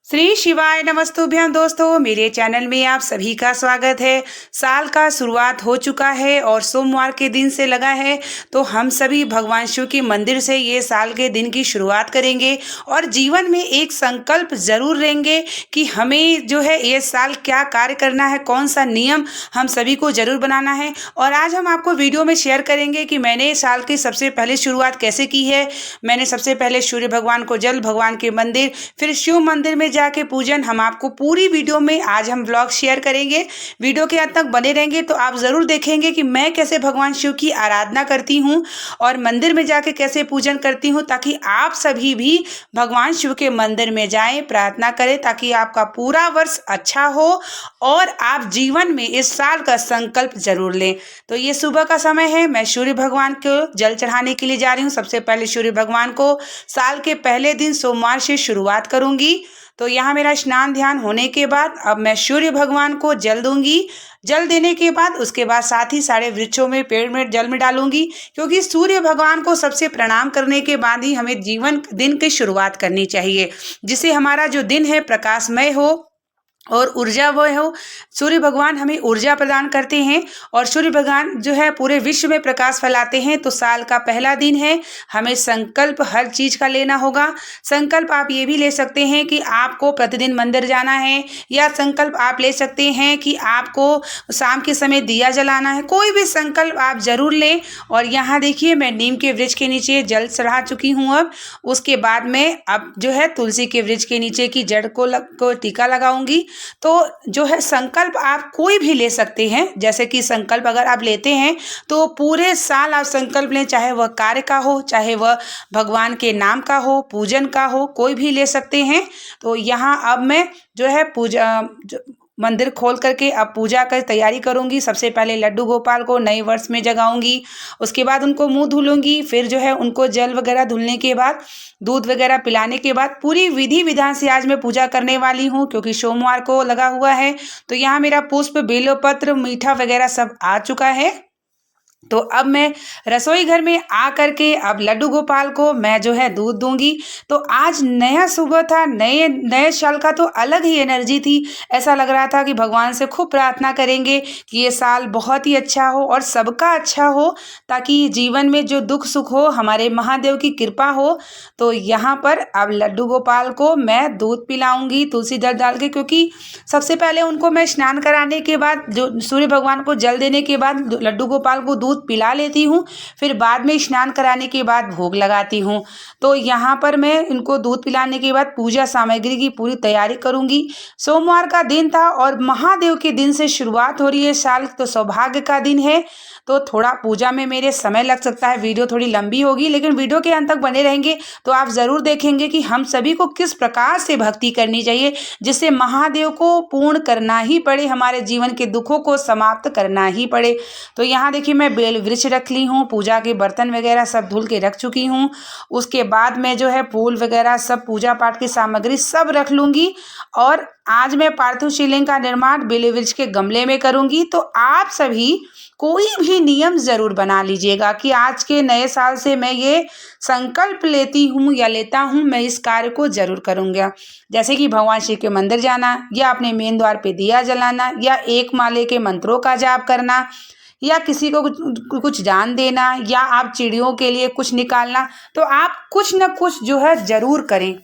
श्री शिवाय नमस्तुभ्यं दोस्तों, मेरे चैनल में आप सभी का स्वागत है। साल का शुरुआत हो चुका है और सोमवार के दिन से लगा है, तो हम सभी भगवान शिव के मंदिर से ये साल के दिन की शुरुआत करेंगे और जीवन में एक संकल्प जरूर लेंगे कि हमें जो है ये साल क्या कार्य करना है, कौन सा नियम हम सभी को जरूर बनाना है। और आज हम आपको वीडियो में शेयर करेंगे कि मैंने साल की सबसे पहले शुरुआत कैसे की है। मैंने सबसे पहले सूर्य भगवान को जल, भगवान के मंदिर, फिर शिव मंदिर में जाके पूजन। हम आपको पूरी वीडियो में आज हम व्लॉग शेयर करेंगे। वीडियो के अंत तक बने रहेंगे तो आप जरूर देखेंगे कि मैं कैसे भगवान शिव की आराधना करती हूँ और मंदिर में जाके कैसे पूजन करती हूँ, ताकि आप सभी भी भगवान शिव के मंदिर में जाएं, प्रार्थना करें, ताकि आपका पूरा वर्ष अच्छा हो और आप जीवन में इस साल का संकल्प जरूर लें। तो ये सुबह का समय है, मैं सूर्य भगवान को जल चढ़ाने के लिए जा रही हूँ। सबसे पहले सूर्य भगवान को साल के पहले दिन सोमवार से शुरुआत करूंगी। तो यहाँ मेरा स्नान ध्यान होने के बाद अब मैं सूर्य भगवान को जल दूंगी। जल देने के बाद उसके बाद साथ ही सारे वृक्षों में, पेड़ में जल में डालूंगी, क्योंकि सूर्य भगवान को सबसे प्रणाम करने के बाद ही हमें जीवन दिन की शुरुआत करनी चाहिए, जिससे हमारा जो दिन है प्रकाशमय हो और ऊर्जा वो हो। सूर्य भगवान हमें ऊर्जा प्रदान करते हैं और सूर्य भगवान जो है पूरे विश्व में प्रकाश फैलाते हैं। तो साल का पहला दिन है, हमें संकल्प हर चीज का लेना होगा। संकल्प आप ये भी ले सकते हैं कि आपको प्रतिदिन मंदिर जाना है, या संकल्प आप ले सकते हैं कि आपको शाम के समय दिया जलाना है। कोई भी संकल्प आप जरूर लें। और यहाँ देखिए, मैं नीम के वृक्ष के नीचे जल चढ़ा चुकी हूँ। अब उसके बाद में अब जो है तुलसी के वृक्ष के नीचे की जड़ को टीका लगाऊंगी। तो जो है संकल्प आप कोई भी ले सकते हैं। जैसे कि संकल्प अगर आप लेते हैं तो पूरे साल आप संकल्प लें, चाहे वह कार्य का हो, चाहे वह भगवान के नाम का हो, पूजन का हो, कोई भी ले सकते हैं। तो यहाँ अब मैं जो है मंदिर खोल करके अब पूजा की तैयारी करूंगी। सबसे पहले लड्डू गोपाल को नए वर्ष में जगाऊंगी, उसके बाद उनको मुंह धुलूंगी, फिर जो है उनको जल वगैरह धुलने के बाद, दूध वगैरह पिलाने के बाद पूरी विधि विधान से आज मैं पूजा करने वाली हूँ, क्योंकि सोमवार को लगा हुआ है। तो यहाँ मेरा पुष्प, बेलपत्र, मीठा वगैरह सब आ चुका है। तो अब मैं रसोई घर में आ करके अब लड्डू गोपाल को मैं जो है दूध दूंगी। तो आज नया सुबह था, नए साल का तो अलग ही एनर्जी थी। ऐसा लग रहा था कि भगवान से खूब प्रार्थना करेंगे कि ये साल बहुत ही अच्छा हो और सबका अच्छा हो, ताकि जीवन में जो दुख सुख हो हमारे महादेव की कृपा हो। तो यहाँ पर अब लड्डू गोपाल को मैं दूध पिलाऊंगी तुलसी जल डाल के, क्योंकि सबसे पहले उनको मैं स्नान कराने के बाद, जो सूर्य भगवान को जल देने के बाद लड्डू गोपाल को दूध पिला लेती हूँ, फिर बाद में स्नान कराने के बाद भोग लगाती हूँ। तो यहाँ पर मैं इनको दूध पिलाने के बाद पूजा सामग्री की पूरी तैयारी करूंगी। सोमवार का दिन था और महादेव के दिन से शुरुआत हो रही है साल, तो सौभाग्य का दिन है। तो थोड़ा पूजा में मेरे समय लग सकता है, वीडियो थोड़ी लंबी होगी, लेकिन वीडियो के अंत तक बने रहेंगे तो आप जरूर देखेंगे कि हम सभी को किस प्रकार से भक्ति करनी चाहिए, जिससे महादेव को पूर्ण करना ही पड़े, हमारे जीवन के दुखों को समाप्त करना ही पड़े। तो यहाँ देखिए, मैं बेल वृक्ष रख ली हूँ, पूजा के बर्तन वगैरह सब धुल के रख चुकी हूँ। उसके बाद मैं जो है फूल वगैरह सब, पूजा पाठ की सामग्री सब रख लूंगी। और आज मैं पार्थिव शिवलिंग का निर्माण बेल वृक्ष के गमले में करूंगी। तो आप सभी कोई भी नियम जरूर बना लीजिएगा कि आज के नए साल से मैं ये संकल्प लेती हूँ या लेता हूँ, मैं इस कार्य को जरूर करूँगा। जैसे कि भगवान शिव के मंदिर जाना, या अपने मेन द्वार पे दिया जलाना, या एक माले के मंत्रों का जाप करना, या किसी को कुछ दान देना, या आप चिड़ियों के लिए कुछ निकालना। तो आप कुछ न कुछ जो है जरूर करें,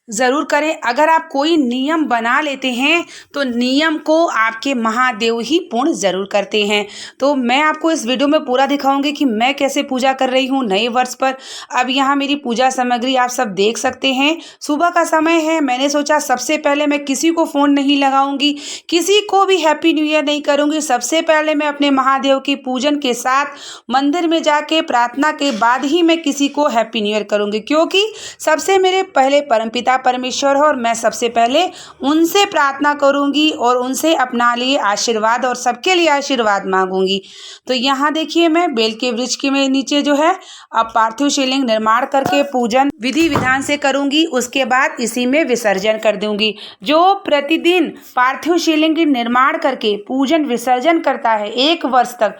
जरूर करें। अगर आप कोई नियम बना लेते हैं तो नियम को आपके महादेव ही पूर्ण जरूर करते हैं। तो मैं आपको इस वीडियो में पूरा दिखाऊंगी कि मैं कैसे पूजा कर रही हूँ नए वर्ष पर। अब यहाँ मेरी पूजा सामग्री आप सब देख सकते हैं। सुबह का समय है, मैंने सोचा सबसे पहले मैं किसी को फोन नहीं लगाऊंगी, किसी को भी हैप्पी न्यू ईयर नहीं करूंगी। सबसे पहले मैं अपने महादेव की पूजन के साथ मंदिर में जाके प्रार्थना के बाद ही मैं किसी को हैप्पी न्यू ईयर करूंगी, क्योंकि सबसे मेरे पहले परमपिता परमेश्वर हो और मैं सबसे पहले उनसे प्रार्थना करूंगी और उनसे अपना लिए आशीर्वाद और सबके लिए आशीर्वाद मांगूंगी। तो यहाँ देखिए, मैं बेल के वृक्ष के में नीचे जो है अब पार्थिव शिवलिंग निर्माण करके पूजन विधि विधान से करूंगी। उसके बाद इसी में विसर्जन कर दूंगी। जो प्रतिदिन पार्थिव शिवलिंग की निर्माण करके पूजन विसर्जन करता है 1 वर्ष तक,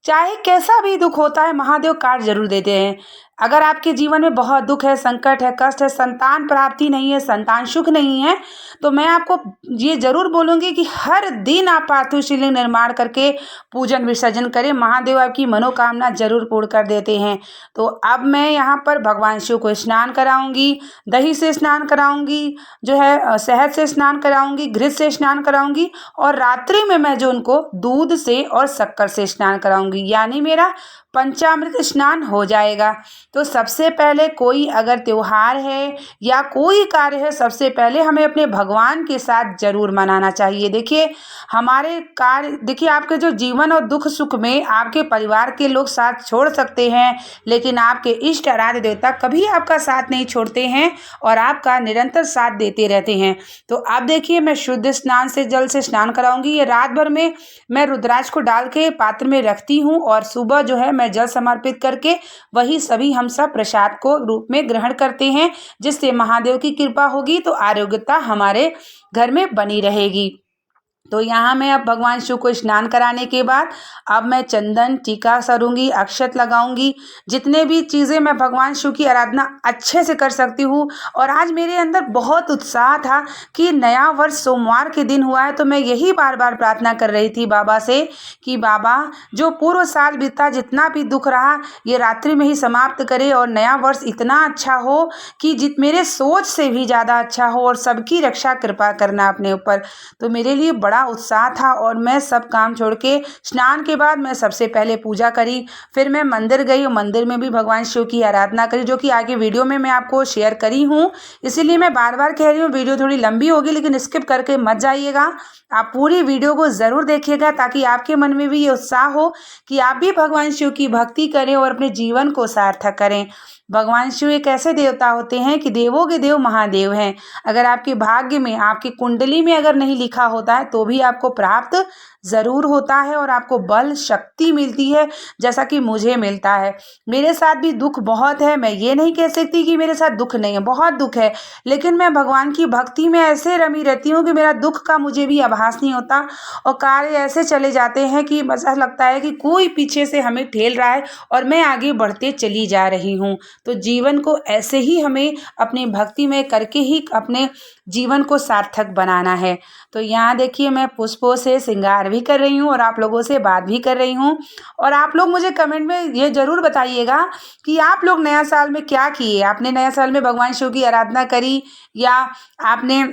चाहे कैसा भी दुख होता है, महादेव काट जरूर देते हैं। अगर आपके जीवन में बहुत दुख है, संकट है, कष्ट है, संतान प्राप्ति नहीं है, संतान सुख नहीं है, तो मैं आपको ये ज़रूर बोलूँगी कि हर दिन आप पार्थिव शिवलिंग निर्माण करके पूजन विसर्जन करें। महादेव आपकी मनोकामना जरूर पूर्ण कर देते हैं। तो अब मैं यहाँ पर भगवान शिव को स्नान कराऊंगी, दही से स्नान कराऊंगी, जो है शहद से स्नान कराऊंगी, घृत से स्नान कराऊंगी, और रात्रि में मैं जो उनको दूध से और शक्कर से स्नान कराऊंगी, यानी मेरा पंचामृत स्नान हो जाएगा। तो सबसे पहले कोई अगर त्योहार है या कोई कार्य है, सबसे पहले हमें अपने भगवान के साथ जरूर मनाना चाहिए। देखिए हमारे कार्य, देखिए आपके जो जीवन और दुख सुख में आपके परिवार के लोग साथ छोड़ सकते हैं, लेकिन आपके इष्ट आराध्य देवता कभी आपका साथ नहीं छोड़ते हैं और आपका निरंतर साथ देते रहते हैं। तो अब देखिए मैं शुद्ध स्नान से जल से स्नान कराऊंगी। ये रात भर में मैं रुद्राक्ष को डाल के पात्र में रखती हूँ और सुबह जो है मैं जल समर्पित करके वही सभी हम सब प्रसाद को रूप में ग्रहण करते हैं, जिससे महादेव की कृपा होगी तो आरोग्यता हमारे घर में बनी रहेगी। तो यहाँ मैं अब भगवान शिव को स्नान कराने के बाद अब मैं चंदन टीका करूँगी, अक्षत लगाऊंगी, जितने भी चीज़ें मैं भगवान शिव की आराधना अच्छे से कर सकती हूँ। और आज मेरे अंदर बहुत उत्साह था कि नया वर्ष सोमवार के दिन हुआ है, तो मैं यही बार बार प्रार्थना कर रही थी बाबा से कि बाबा जो पूर्व साल बीता जितना भी दुख रहा ये रात्रि में ही समाप्त करे और नया वर्ष इतना अच्छा हो कि मेरे सोच से भी ज़्यादा अच्छा हो, और सबकी रक्षा कृपा करना अपने ऊपर। तो मेरे लिए बड़ा उत्साह था और मैं सब काम छोड़ के स्नान के बाद मैं सबसे पहले पूजा करी, फिर मैं मंदिर गई और मंदिर में भी भगवान शिव की आराधना करी, जो कि आगे वीडियो में मैं आपको शेयर करी हूँ। इसीलिए मैं बार बार कह रही हूँ वीडियो थोड़ी लंबी होगी, लेकिन स्किप करके मत जाइएगा, आप पूरी वीडियो को ज़रूर देखिएगा ताकि आपके मन में भी ये उत्साह हो कि आप भी भगवान शिव की भक्ति करें और अपने जीवन को सार्थक करें। भगवान शिव एक ऐसे देवता होते हैं कि देवों के देव महादेव हैं। अगर आपके भाग्य में, आपकी कुंडली में अगर नहीं लिखा होता है तो भी आपको प्राप्त ज़रूर होता है और आपको बल शक्ति मिलती है, जैसा कि मुझे मिलता है। मेरे साथ भी दुख बहुत है, मैं ये नहीं कह सकती कि मेरे साथ दुख नहीं है, बहुत दुख है, लेकिन मैं भगवान की भक्ति में ऐसे रमी रहती हूँ कि मेरा दुख का मुझे भी आभास नहीं होता और कार्य ऐसे चले जाते हैं कि ऐसा लगता है कि कोई पीछे से हमें ठेल रहा है और मैं आगे बढ़ते चली जा रही हूँ। तो जीवन को ऐसे ही हमें अपनी भक्ति में करके ही अपने जीवन को सार्थक बनाना है। तो यहाँ देखिए मैं पुष्पों से श्रृंगार भी कर रही हूँ और आप लोगों से बात भी कर रही हूँ। और आप लोग मुझे कमेंट में ये ज़रूर बताइएगा कि आप लोग नया साल में क्या किए, आपने नया साल में भगवान शिव की आराधना करी या आपने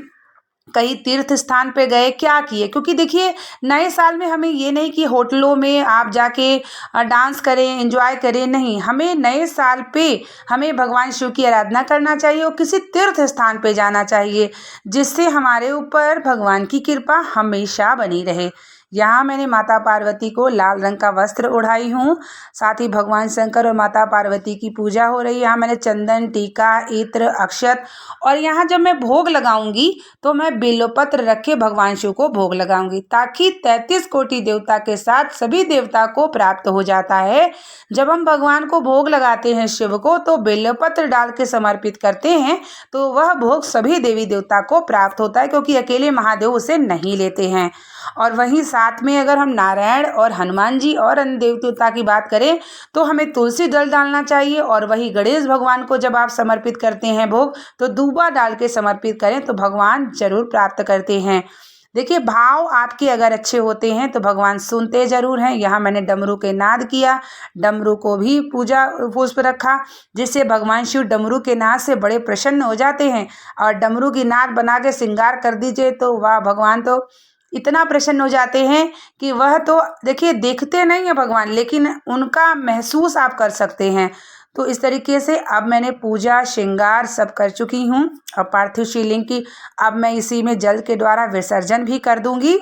कहीं तीर्थ स्थान पे गए, क्या किए। क्योंकि देखिए नए साल में हमें ये नहीं कि होटलों में आप जाके डांस करें, एंजॉय करें, नहीं, हमें नए साल पे हमें भगवान शिव की आराधना करना चाहिए और किसी तीर्थ स्थान पे जाना चाहिए, जिससे हमारे ऊपर भगवान की कृपा हमेशा बनी रहे। यहाँ मैंने माता पार्वती को लाल रंग का वस्त्र ओढ़ाई हूँ, साथ ही भगवान शंकर और माता पार्वती की पूजा हो रही है। यहाँ मैंने चंदन, टीका, इत्र, अक्षत, और यहाँ जब मैं भोग लगाऊंगी तो मैं बेलपत्र रख के भगवान शिव को भोग लगाऊंगी, ताकि 33 कोटि देवता के साथ सभी देवता को प्राप्त हो जाता है। जब हम भगवान को भोग लगाते हैं शिव को, तो बेलपत्र डाल के समर्पित करते हैं, तो वह भोग सभी देवी देवता को प्राप्त होता है, क्योंकि अकेले महादेव उसे नहीं लेते हैं। और वहीं साथ में अगर हम नारायण और हनुमान जी और अन्य देवी देवता की बात करें तो हमें तुलसी जल डालना चाहिए, और वही गणेश भगवान को जब आप समर्पित करते हैं भोग, तो दूबा डाल के समर्पित करें तो भगवान जरूर प्राप्त करते हैं। देखिए भाव आपके अगर अच्छे होते हैं तो भगवान सुनते जरूर हैं। यहाँ मैंने डमरू के नाद किया, डमरू को भी पूजा पुष्प रखा, जिससे भगवान शिव डमरू के नाद से बड़े प्रसन्न हो जाते हैं। और डमरू की नाद बना के श्रृंगार कर दीजिए तो वाह, भगवान तो इतना प्रसन्न हो जाते हैं कि वह तो देखिए देखते नहीं है भगवान, लेकिन उनका महसूस आप कर सकते हैं। तो इस तरीके से अब मैंने पूजा श्रृंगार सब कर चुकी हूँ और पार्थिव शिवलिंग की अब मैं इसी में जल के द्वारा विसर्जन भी कर दूंगी।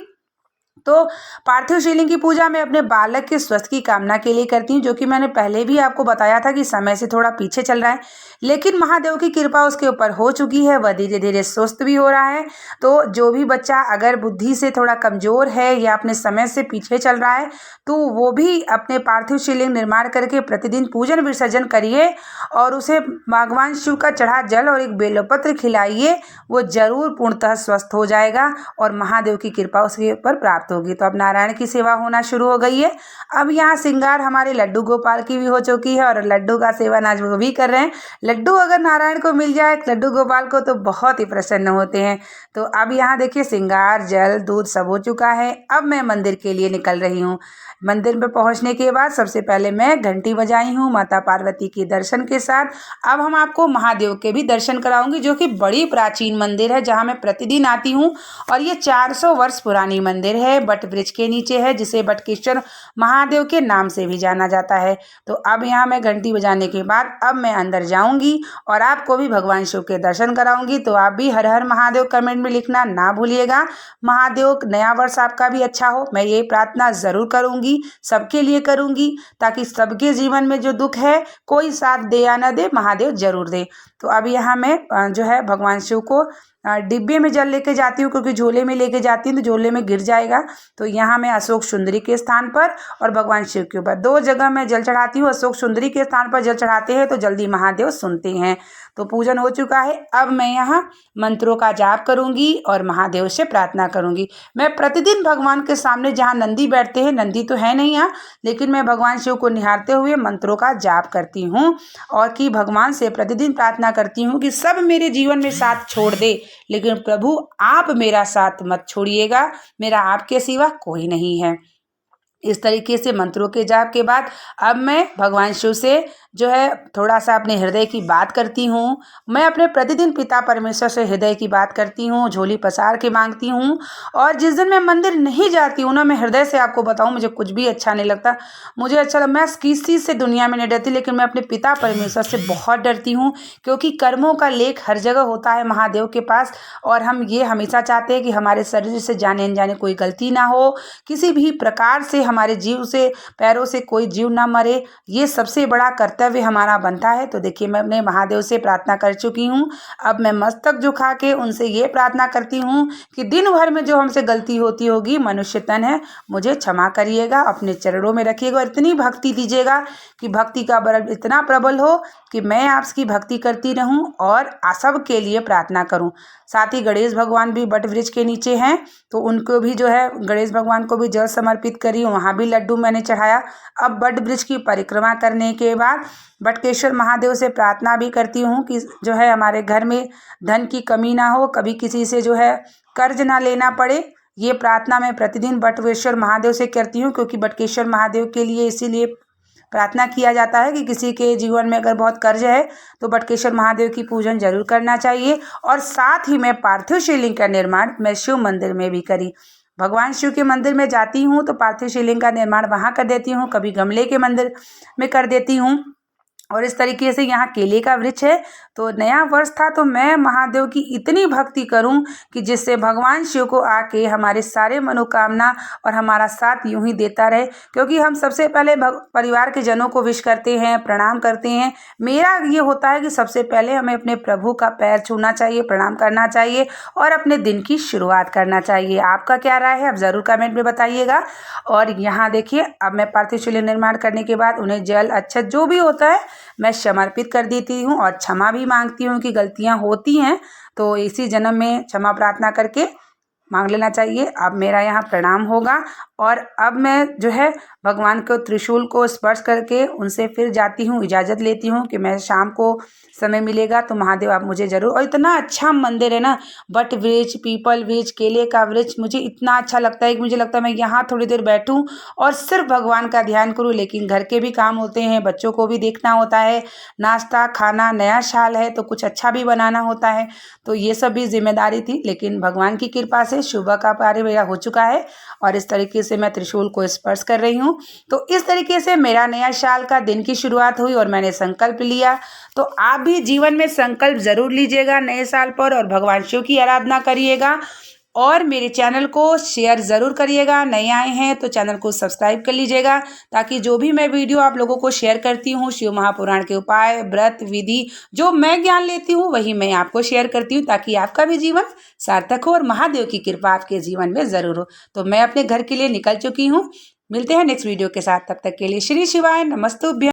तो पार्थिव शिवलिंग की पूजा मैं अपने बालक के स्वास्थ्य की कामना के लिए करती हूँ, जो कि मैंने पहले भी आपको बताया था कि समय से थोड़ा पीछे चल रहा है, लेकिन महादेव की कृपा उसके ऊपर हो चुकी है, वह धीरे धीरे स्वस्थ भी हो रहा है। तो जो भी बच्चा अगर बुद्धि से थोड़ा कमज़ोर है या अपने समय से पीछे चल रहा है, तो वो भी अपने पार्थिव शिवलिंग निर्माण करके प्रतिदिन पूजन विसर्जन करिए और उसे भगवान शिव का चढ़ा जल और एक बेलपत्र खिलाइए, वो जरूर पूर्णतः स्वस्थ हो जाएगा और महादेव की कृपा उसके ऊपर प्राप्त समाप्त होगी। तो अब नारायण की सेवा होना शुरू हो गई है। अब यहाँ श्रृंगार हमारे लड्डू गोपाल की भी हो चुकी है और लड्डू का सेवन आज वो भी कर रहे हैं। लड्डू अगर नारायण को मिल जाए, लड्डू गोपाल को, तो बहुत ही प्रसन्न होते हैं। तो अब यहाँ देखिए श्रृंगार, जल, दूध सब हो चुका है। अब मैं मंदिर के लिए निकल रही हूँ। मंदिर में पहुँचने के बाद सबसे पहले मैं घंटी बजाई हूँ माता पार्वती के दर्शन के साथ। अब हम आपको महादेव के भी दर्शन कराऊंगी, जो कि बड़ी प्राचीन मंदिर है, जहाँ मैं प्रतिदिन आती हूँ। और ये 400 वर्ष पुरानी मंदिर है, बट वृक्ष के नीचे है, जिसे बटकेश्वर महादेव के नाम से भी जाना जाता है। तो अब यहाँ मैं घंटी बजाने के बाद अब मैं अंदर जाऊंगी और आपको भी भगवान शिव के दर्शन कराऊंगी। तो आप भी हर हर महादेव कमेंट में लिखना ना भूलिएगा। महादेव नया वर्ष आपका भी अच्छा हो, मैं ये प्रार्थना ज़रूर करूंगी, सबके लिए करूंगी, ताकि सबके जीवन में जो दुख है, कोई साथ दे या न दे, महादेव जरूर दे। तो अब यहाँ मैं जो है भगवान शिव को डिब्बे में जल लेके जाती हूँ, क्योंकि झोले में लेके जाती हूँ तो झोले में गिर जाएगा। तो यहाँ मैं अशोक सुंदरी के स्थान पर और भगवान शिव के ऊपर 2 जगह मैं जल चढ़ाती हूँ। अशोक सुंदरी के स्थान पर जल चढ़ाते हैं तो जल्दी महादेव सुनते हैं। तो पूजन हो चुका है। अब मैं यहाँ मंत्रों का जाप करूँगी और महादेव से प्रार्थना करूँगी। मैं प्रतिदिन भगवान के सामने, जहाँ नंदी बैठते हैं, नंदी तो है नहीं यहाँ, लेकिन मैं भगवान शिव को निहारते हुए मंत्रों का जाप करती हूँ और कि भगवान से प्रतिदिन प्रार्थना करती हूँ कि सब मेरे जीवन में साथ छोड़ दे, लेकिन प्रभु आप मेरा साथ मत छोड़िएगा, मेरा आपके सिवा कोई नहीं है। इस तरीके से मंत्रों के जाप के बाद अब मैं भगवान शिव से जो है थोड़ा सा अपने हृदय की बात करती हूँ। मैं अपने प्रतिदिन पिता परमेश्वर से हृदय की बात करती हूँ, झोली पसार के मांगती हूँ। और जिस दिन मैं मंदिर नहीं जाती हूँ ना, मैं हृदय से आपको बताऊँ, मुझे कुछ भी अच्छा नहीं लगता। मुझे अच्छा, मैं किसी चीज़ से दुनिया में नहीं डरती, लेकिन मैं अपने पिता परमेश्वर से बहुत डरती हूँ, क्योंकि कर्मों का लेख हर जगह होता है महादेव के पास। और हम ये हमेशा चाहते हैं कि हमारे शरीर से जाने अनजाने कोई गलती ना हो, किसी भी प्रकार से हमारे जीव से, पैरों से कोई जीव ना मरे, ये सबसे बड़ा कर्तव्य हमारा बनता है। तो देखिए मैं अपने महादेव से प्रार्थना कर चुकी हूँ। अब मैं मस्तक झुका के उनसे ये प्रार्थना करती हूँ कि दिन भर में जो हमसे गलती होती होगी, मनुष्य तन है, मुझे क्षमा करिएगा, अपने चरणों में रखिएगा और इतनी भक्ति दीजिएगा कि भक्ति का बल इतना प्रबल हो कि मैं आपकी भक्ति करती रहूं और सब के लिए प्रार्थना करूं। साथ ही गणेश भगवान भी बट वृक्ष के नीचे हैं, तो उनको भी जो है गणेश भगवान को भी जल समर्पित करी, वहाँ भी लड्डू मैंने चढ़ाया। अब बट वृक्ष की परिक्रमा करने के बाद बटकेश्वर महादेव से प्रार्थना भी करती हूँ कि जो है हमारे घर में धन की कमी ना हो, कभी किसी से जो है कर्ज ना लेना पड़े। ये प्रार्थना मैं प्रतिदिन बटकेश्वर महादेव से करती हूँ, क्योंकि बटकेश्वर महादेव के लिए इसीलिए प्रार्थना किया जाता है कि किसी के जीवन में अगर बहुत कर्ज है तो बटकेश्वर महादेव की पूजन जरूर करना चाहिए। और साथ ही मैं पार्थिव शिवलिंग का निर्माण मैं शिव मंदिर में भी करी। भगवान शिव के मंदिर में जाती हूँ तो पार्थिव शिवलिंग का निर्माण वहाँ कर देती हूँ, कभी गमले के मंदिर में कर देती हूँ। और इस तरीके से यहाँ केले का वृक्ष है। तो नया वर्ष था तो मैं महादेव की इतनी भक्ति करूं कि जिससे भगवान शिव को आके हमारे सारे मनोकामना और हमारा साथ यूं ही देता रहे। क्योंकि हम सबसे पहले परिवार के जनों को विश करते हैं, प्रणाम करते हैं। मेरा ये होता है कि सबसे पहले हमें अपने प्रभु का पैर छूना चाहिए, प्रणाम करना चाहिए और अपने दिन की शुरुआत करना चाहिए। आपका क्या राय है, आप ज़रूर कमेंट में बताइएगा। और यहाँ देखिए अब मैं पार्थिव शिवलिंग निर्माण करने के बाद उन्हें जल, अक्षत जो भी होता है मैं समर्पित कर देती हूँ और क्षमा भी मांगती हूँ कि गलतियाँ होती हैं तो इसी जन्म में क्षमा प्रार्थना करके मांग लेना चाहिए। अब मेरा यहाँ प्रणाम होगा और अब मैं जो है भगवान को त्रिशूल को स्पर्श करके उनसे फिर जाती हूँ, इजाज़त लेती हूँ कि मैं शाम को समय मिलेगा तो महादेव आप मुझे ज़रूर। और इतना अच्छा मंदिर है ना, बट वृक्ष, पीपल वृक्ष, केले का वृक्ष, मुझे इतना अच्छा लगता है कि मुझे लगता है मैं यहाँ थोड़ी देर बैठूँ और सिर्फ भगवान का ध्यान करूँ। लेकिन घर के भी काम होते हैं, बच्चों को भी देखना होता है, नाश्ता खाना, नया साल है तो कुछ अच्छा भी बनाना होता है, तो ये सब भी जिम्मेदारी थी। लेकिन भगवान की कृपा से सुबह का कार्य मेरा हो चुका है और इस तरीके से मैं त्रिशूल को स्पर्श कर रही हूँ। तो इस तरीके से मेरा नया साल का दिन की शुरुआत हुई और मैंने संकल्प लिया। तो आप भी जीवन में संकल्प जरूर लीजिएगा नए साल पर और भगवान शिव की आराधना करिएगा और मेरे चैनल को शेयर ज़रूर करिएगा। नए आए हैं तो चैनल को सब्सक्राइब कर लीजिएगा, ताकि जो भी मैं वीडियो आप लोगों को शेयर करती हूँ, शिव महापुराण के उपाय, व्रत, विधि, जो मैं ज्ञान लेती हूँ वही मैं आपको शेयर करती हूँ, ताकि आपका भी जीवन सार्थक हो और महादेव की कृपा आपके जीवन में ज़रूर हो। तो मैं अपने घर के लिए निकल चुकी हूँ। मिलते हैं नेक्स्ट वीडियो के साथ, तब तक के लिए श्री शिवाय नमस्तुभ्यं।